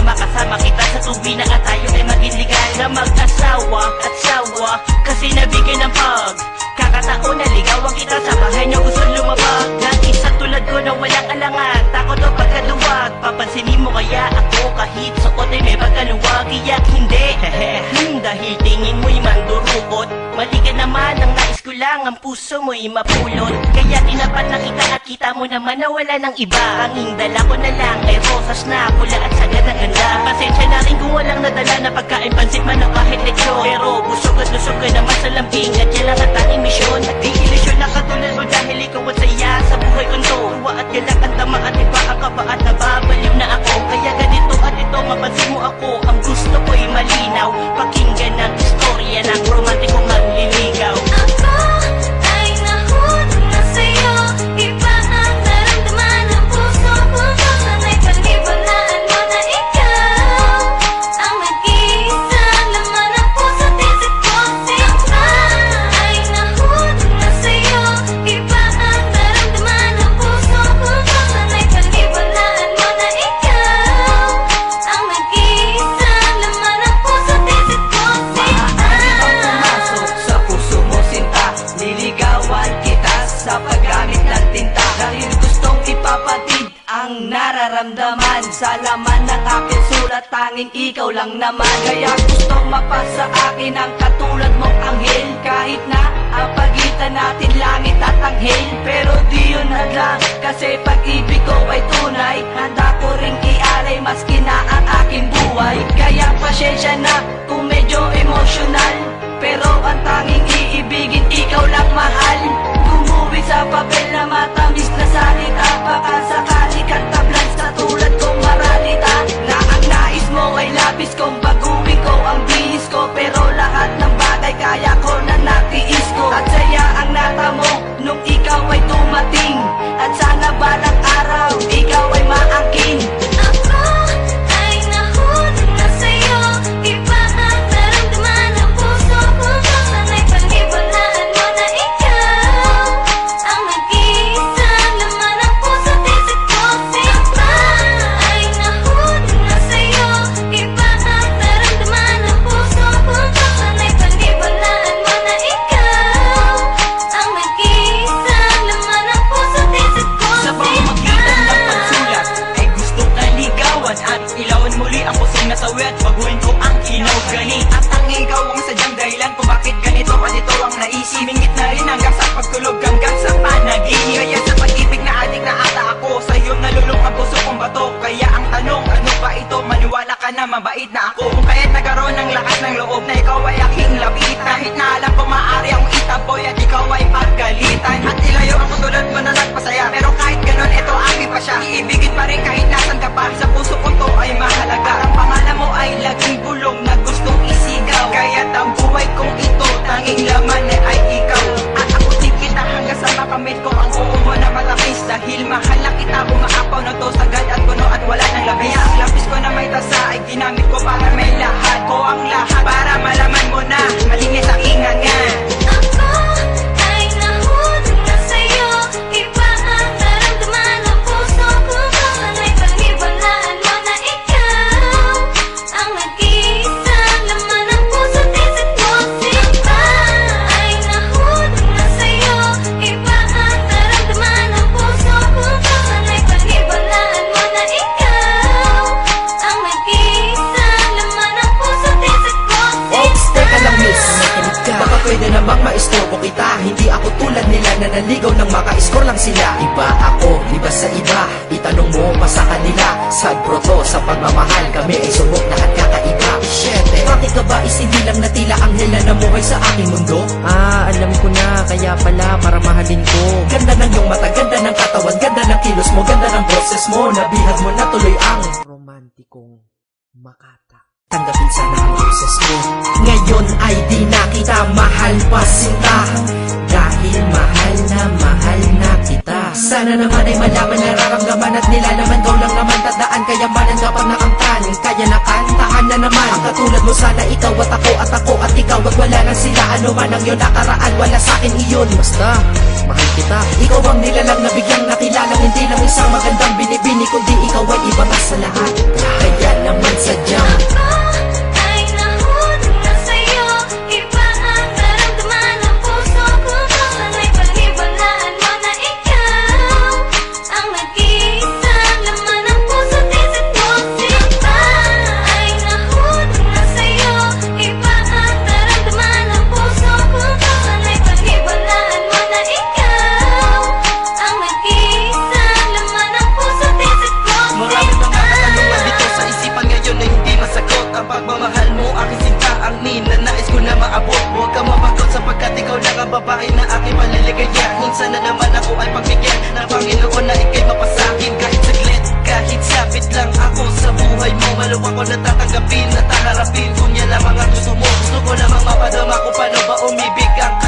makasama kita sa tuwi na at tayo ay maging legal na mag-asawa at sawa. Kasi nabigay ng kakataon na ligawan kita sa bahay niyo gusto lumabag. Ng isa tulad ko na walang alangan, takot o pagkaluwag. Papansinin mo kaya ako kahit suot ay may pagkaluwag. Iyak hindi, dahil tingin mo'y mandurukot. Mali ka naman, ang nais ko lang ang puso mo'y mapulot. Kaya tinapat na kita at kita mo naman na wala ng iba. Tanging dala ko na lang ay rosas na pula at sagad na ganda. Pasensya na rin kung walang nadala na pagkain, pansit man o kahit leksyon. Pero busog at lusog ka naman sa lambing at yan lang ang tanging misyon. At di ilusyon na katulad mo dahil ikaw at saya sa buhay kong to. Tuwa at galak ang tama at iba ang kaba at nababaliw na ako. Kaya ganito at ito mapansin mo ako. Ang gusto ko'y malinaw, pakinggan ang istorya ng romantikong magliligaw. Ako ay nahulog na sa'yo, iba ang naramdaman ng puso ko. Sana'y paniwalaan mo na ikaw ang nag-iisang laman ng puso't isip ko. Ako ay nahulog na sa'yo, iba ang naramdaman ng puso ko. Sana'y paniwalaan mo na ikaw ang nag-iisang laman ng puso't isip ko. Pumasok sa puso mo sinta, liligawan kita sa paggamit ng tinta. Dahil gustong ipapatid ang nararamdaman sa laman ng aking sulat, tanging ikaw lang naman. Kaya gustong mapasa akin ang katulad mong anghel. Kahit na ang pagitan natin langit at anghel, pero di yun hadlang, kasi pag-ibig ko ay tunay. Handa ko ring ialay maski na ang aking buhay. Kaya pasensya na kung medyo emosyonal, pero ang tanging iibigin ikaw lang mahal. Gumuwi sa papel na matamis na salita, baka sakali kang tablan sa tulad kong maralita. Na ang nais mo ay labis kong baguhin ko ang bihis ko, pero lahat ng bagay kaya ko na natiis ko. At saya ang natamo nung ikaw ay dumating, at sana balang araw ikaw ay maangkin. Ako ay nahulog na sa'yo, iba ang naramdaman ng puso ko. Sana'y paniwalaan mo na ikaw ang nag-iisang laman ng puso't isip ko. Ako ay nahulog na sa'yo, iba ang naramdaman ng puso ko. Sana'y paniwalaan mo na ikaw ang nag-iisang laman ng puso't isip ko. Sa pamamagitan ng pagsulat ay gustong kaligawan at ilawan muli ang pusong nasawi at baguhin ko ang ilaw gani. At ang ikaw ang sadyang dahilan kung bakit ganito at ito ang naisip. Mingit na rin hanggang sa pagtulog, hanggang sa panaginip. Kaya sa pag-ibig na adik na ata ako, sa'yo nalulong ang puso kong bato. Kaya ang tanong, ano ba ito? Maniwala ka na mabait na ako. Kung kaya't nagkaroon ng lakas ng loob na ikaw ay aking lapit. Kahit na alam ko maaari akong itaboy at ikaw ay pagalitan. At ilayo ang tulad mo na nagpasaya, pero kahit ganon ito aking pa siya. Iibigin pa rin kahit nasan ka pa, sa puso ko to ay mahalaga. Ang pangalan mo ay laging bulong na gustong isigaw. Kaya't ang buhay kong ito, tanging laman ay ikaw. At ako din kita hanggang sa makamit ko ang oo mo na matamis. Dahil mahal na kita, umaapaw na to sagad at puno at wala ng labis. Kaya ang lapis ko na may tasa ay ginamit ko para may lahat ko ang lahat, para malaman mo na malinis ang inganga. Ako ay nahulog na sa'yo, iba ang naramdaman ng puso ko. Sana'y paniwalaan mo na ikaw ang nag-iisang laman ng puso't isip ko. Ako ay nahulog na sa'yo, iba ang naramdaman ng puso ko. Sana'y paniwalaan mo na ikaw ang nag-iisang laman ng puso't isip ko. Oops, teka lang miss, baka pwede namang maistorbo kita. Hindi ako tulad nila na naligaw ng maka-score lang sila. Iba ako, iba sa iba, itanong mo pa sa kanila. Sad bro to, sa pagmamahal kami ay subok na at kakaiba. Shete, bakit ka ba hindi lang na tila anghel na namuhay sa aking mundo? Alam ko na, kaya pala para mahalin ko. Ganda ng iyong mata, ganda ng katawan, ganda ng kilos mo, ganda ng boses mo. Nabihag mo na tuloy ang Romantikong makata. tanggapin sana ang boses mo. Ngayon ay di na kita mahal pa sinta, dahil mahal na kita. Sana naman ay malaman, nararamdaman at nilalaman. Gaw lang naman tandaan, kayamanan kapag nakamtan. Kaya nakantahan na naman ang katulad mo. Sana ikaw at ako at ikaw at wala lang sila. Ano man ang iyong nakaraan, wala sa'kin iyon. Basta, mahal kita. Ikaw ang nilalang na biglang nakilalang, hindi lang isang magandang binibini, kundi ikaw ay iba nga sa lahat. Kaya naman Dalawa ko na tatanggapin at haharapin. Kung yan lamang ang gusto mo, gusto ko namang mapadama kung paano ba umibig ang